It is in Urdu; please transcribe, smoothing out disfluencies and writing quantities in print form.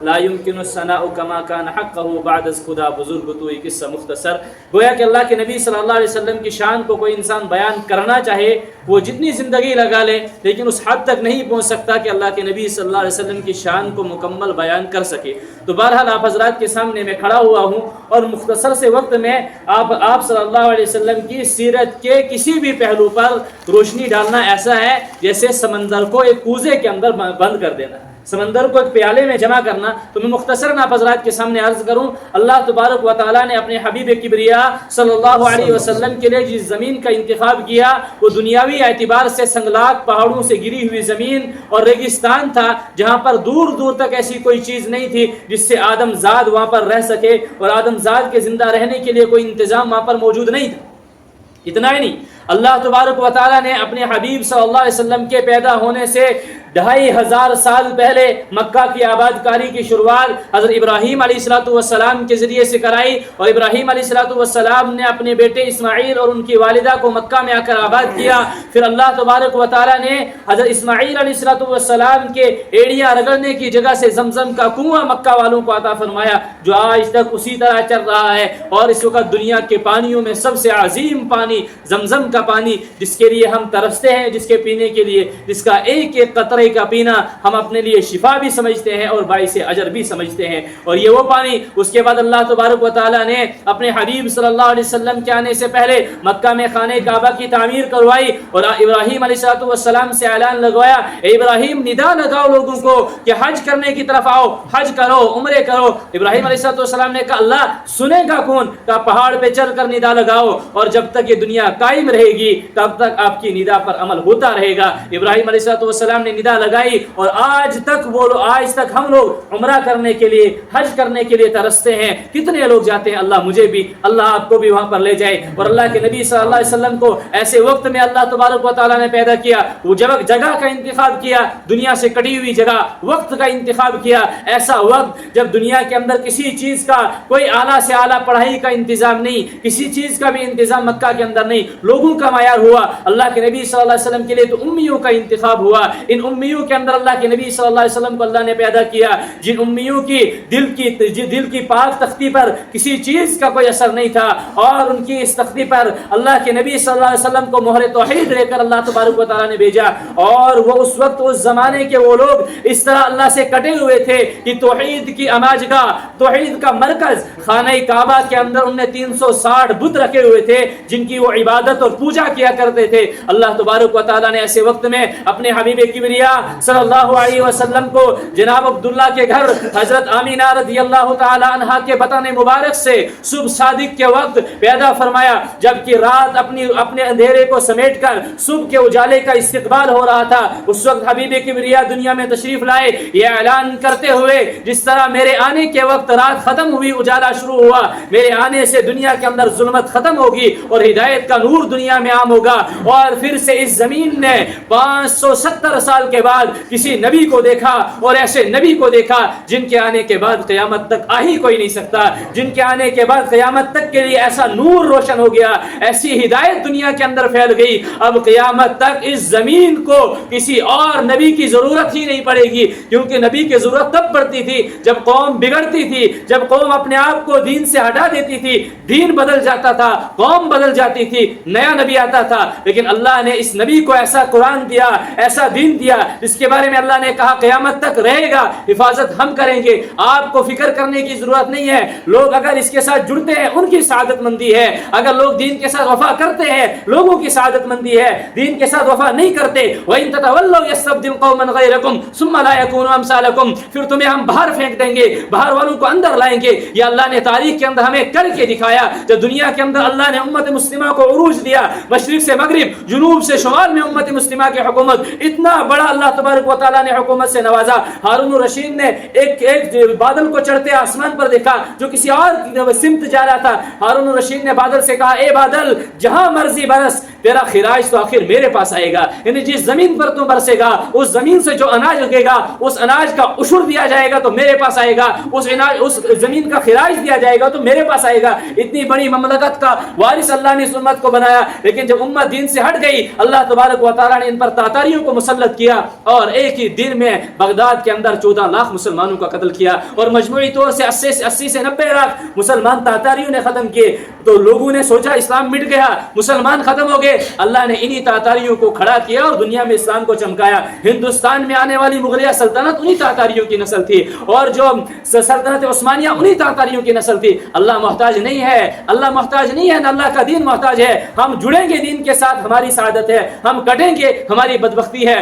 لا يمكن الثناء كما كان حقه بعد از خدا بزرگ تو یہ قصہ مختصر گویا کہ اللہ کے نبی صلی اللہ علیہ وسلم کی شان کو کوئی انسان بیان کرنا چاہے وہ جتنی زندگی لگا لے لیکن اس حد تک نہیں پہنچ سکتا کہ اللہ کے نبی صلی اللہ علیہ وسلم کی شان کو مکمل بیان کر سکے. تو بہرحال آپ حضرات کے سامنے میں کھڑا ہوا ہوں اور مختصر سے وقت میں آپ صلی اللہ علیہ وسلم کی سیرت کے کسی بھی پہلو پر روشنی ڈالنا ایسا ہے جیسے سمندر کو ایک کوزے کے اندر بند کر دینا، سمندر کو ایک پیالے میں جمع کرنا. تو میں مختصراً آپ حضرات کے سامنے عرض کروں، اللہ تبارک و تعالیٰ نے اپنے حبیب کبریا صلی اللہ علیہ وسلم کے لیے جس زمین کا انتخاب کیا وہ دنیاوی اعتبار سے سنگلاخ پہاڑوں سے گری ہوئی زمین اور ریگستان تھا، جہاں پر دور دور تک ایسی کوئی چیز نہیں تھی جس سے آدم زاد وہاں پر رہ سکے، اور آدم زاد کے زندہ رہنے کے لیے کوئی انتظام وہاں پر موجود نہیں تھا. اتنا ہی نہیں، اللہ تبارک و تعالیٰ نے اپنے حبیب صلی اللہ علیہ وسلم کے پیدا ہونے سے 2500 سال پہلے مکہ کی آباد کاری کی شروعات حضرت ابراہیم علیہ السلام کے ذریعے سے کرائی، اور ابراہیم علیہ السلام نے اپنے بیٹے اسماعیل اور ان کی والدہ کو مکہ میں آ کر آباد کیا. پھر اللہ تبارک و تعالیٰ نے حضرت اسماعیل علیہ السلام کے ایڑیاں رگڑنے کی جگہ سے زمزم کا کنواں مکہ والوں کو عطا فرمایا، جو آج تک اسی طرح چل رہا ہے. اور اس وقت دنیا کے پانیوں میں سب سے عظیم پانی زمزم کا پانی، جس کے لیے ہم ترستے ہیں، جس کے پینے کے لیے، جس کا ایک ایک قطرہ کا پینا ہم اپنے لیے شفا بھی سمجھتے ہیں اور باعث اجر بھی سمجھتے ہیں. اور یہ وہ پانی اس کے بعد اللہ تبارک و تعالیٰ نے اپنے حبیب صلی اللہ علیہ وسلم کے آنے سے پہلے مکہ میں خانہ کعبہ کی تعمیر کروائی، اور ابراہیم علیہ السلام سے اعلان لگوایا، اے ابراہیم ندا لگاؤ لوگوں کو کہ حج کرنے کی طرف آؤ، حج کرو، عمرے کرو. ابراہیم علیہ السلام نے کہا اللہ سنے گا کون؟ کہا پہاڑ پہ چل کر ندا لگاؤ، اور جب تک یہ دنیا قائم رہے گی تب تک آپ کی ندا پر عمل ہوتا رہے گا. ابراہیم علیہ السلام نے ندا لگائی، اور آج تک ہم لوگ عمرہ کرنے کے لیے، حج کرنے کے لیے ترستے ہیں. کتنے لوگ جاتے ہیں؟ اللہ مجھے بھی، اللہ آپ کو بھی وہاں پر لے جائے. اور اللہ کے نبی صلی اللہ علیہ وسلم کو ایسے وقت میں اللہ تبارک و تعالیٰ نے پیدا کیا، وہ جگہ کا انتخاب کیا، دنیا سے کٹی ہوئی جگہ، وقت کا انتخاب کیا، ایسا وقت جب دنیا کے اندر کسی چیز کا کوئی اعلیٰ سے اعلیٰ پڑھائی کا انتظام نہیں، کسی چیز کا بھی انتظام مکہ کے اندر نہیں، لوگوں کا معیار ہوا. اللہ کے نبی صلی اللہ علیہ وسلم کے لیے تو امیوں کا انتخاب ہوا. ان امیوں کے اندر اللہ کے نبی صلی اللہ علیہ وسلم کو اللہ نے پیدا کیا، جن امیوں کی دل کی پاک تختی پر کسی چیز کا کوئی اثر نہیں تھا، اور ان کی اس تختی پر اللہ کے نبی صلی اللہ علیہ وسلم کو مہر توحید لے کر اللہ تبارک و تعالیٰ نے بھیجا. اور وہ اس وقت اس زمانے کے وہ لوگ اس طرح اللہ سے کٹے ہوئے تھے کہ توحید کی اماجگاہ، توحید کا مرکز خانہ کعبہ کے اندر انہوں نے 360 بت رکھے ہوئے تھے جن کی وہ عبادت اور پوجا کیا کرتے تھے. اللہ تبارک و تعالیٰ نے ایسے وقت میں اپنے حبیب کبریا صلی اللہ علیہ وسلم کو جناب عبداللہ کے گھر حضرت آمینہ رضی اللہ تعالی عنہا کے بطن مبارک سے صبح صادق کے وقت پیدا فرمایا، جبکہ رات اپنے اندھیرے کو سمیٹ کر صبح کے اجالے کا استقبال ہو رہا تھا. اس وقت حبیب کبریا دنیا میں تشریف لائے، یہ اعلان کرتے ہوئے جس طرح میرے آنے کے وقت رات ختم ہوئی، اجالا شروع ہوا، میرے آنے سے دنیا کے اندر ظلمت ختم ہوگی اور ہدایت کا نور دنیا میں عام ہوگا. اور پھر سے اس زمین نے 570 سال کے بعد کسی نبی کو دیکھا، اور ایسے نبی کو دیکھا جن کے آنے کے بعد قیامت تک آ ہی کوئی نہیں سکتا، جن کے آنے کے بعد قیامت تک کے لیے ایسا نور روشن ہو گیا، ایسی ہدایت دنیا کے اندر پھیل گئی. اب قیامت تک اس زمین کو کسی اور نبی کی ضرورت ہی نہیں پڑے گی، کیونکہ نبی کی ضرورت تب پڑتی تھی جب قوم بگڑتی تھی، جب قوم اپنے آپ کو دین سے ہٹا دیتی تھی، دین بدل جاتا تھا، قوم بدل جاتی تھی، نیا نبی آتا تھا. لیکن اللہ نے اس نبی کو ایسا قرآن دیا، ایسا دین دیا جس کے بارے میں اللہ نے کہا قیامت تک رہے گا، حفاظت ہم کریں گے، آپ کو فکر کرنے کی ضرورت نہیں ہے. لوگ اگر اس کے ساتھ جڑتے ہیں ان کی سعادت مندی ہے، اگر لوگ دین کے ساتھ وفا کرتے ہیں لوگوں کی سعادت مندی ہے. دین کے ساتھ وفا نہیں کرتے، وَإِن تَتَوَلَّوْا يَسْتَبْدِلْ قَوْمًا غَيْرَكُمْ ثُمَّ لَا يَكُونُوا أَمْثَالَكُمْ، پھر تمہیں ہم باہر پھینک دیں گے، باہر والوں کو اندر لائیں گے. یہ اللہ نے تاریخ کے اندر ہمیں کر کے دکھایا. جب دنیا کے اندر اللہ نے امت مسلمہ کو عروج دیا، مشرق سے مغرب، جنوب سے شمال میں امت مسلمہ کی حکومت، اتنا بڑا اللہ تبارک و تعالیٰ نے حکومت سے نوازا. ہارون الرشید نے ایک بادل کو چڑھتے آسمان پر دیکھا جو کسی اور سمت جا رہا تھا. ہارون الرشید نے بادل سے کہا اے بادل جہاں مرضی برس، تیرا خراج تو آخر میرے پاس آئے گا. یعنی جس زمین پر تم برسے گا اس زمین سے جو اناج اگے گا اس اناج کا عشر دیا جائے گا تو میرے پاس آئے گا، اس زمین کا خراج دیا جائے گا تو میرے پاس آئے گا. اتنی بڑی مملکت کا وارث اللہ نے اس امت کو بنایا. لیکن جب امت دین سے ہٹ گئی اللہ تبارک و تعالیٰ نے ان پر تاتاریوں کو مسلط کیا. کیا اور ایک ہی دن میں بغداد کے اندر 14 لاکھ مسلمانوں کا قتل کیا اور مجموعی طور سے 80 سے 90 لاکھ مسلمان تاتاریوں نے ختم کیے. تو لوگوں نے سوچا اسلام مٹ گیا, مسلمان ختم ہو گئے. اللہ نے انہی تاتاریوں کو کھڑا کیا اور دنیا میں اسلام کو چمکایا. ہندوستان میں آنے والی مغلیہ سلطنت انہی تاتاریوں کی نسل تھی اور جو سلطنت عثمانیہ انہی تاتاریوں کی نسل تھی. اللہ محتاج نہیں ہے, اللہ محتاج نہیں ہے, نہ اللہ کا دین محتاج ہے. ہم جڑیں گے دین کے ساتھ ہماری سعادت ہے, ہم کٹیں گے ہماری بدبختی ہے.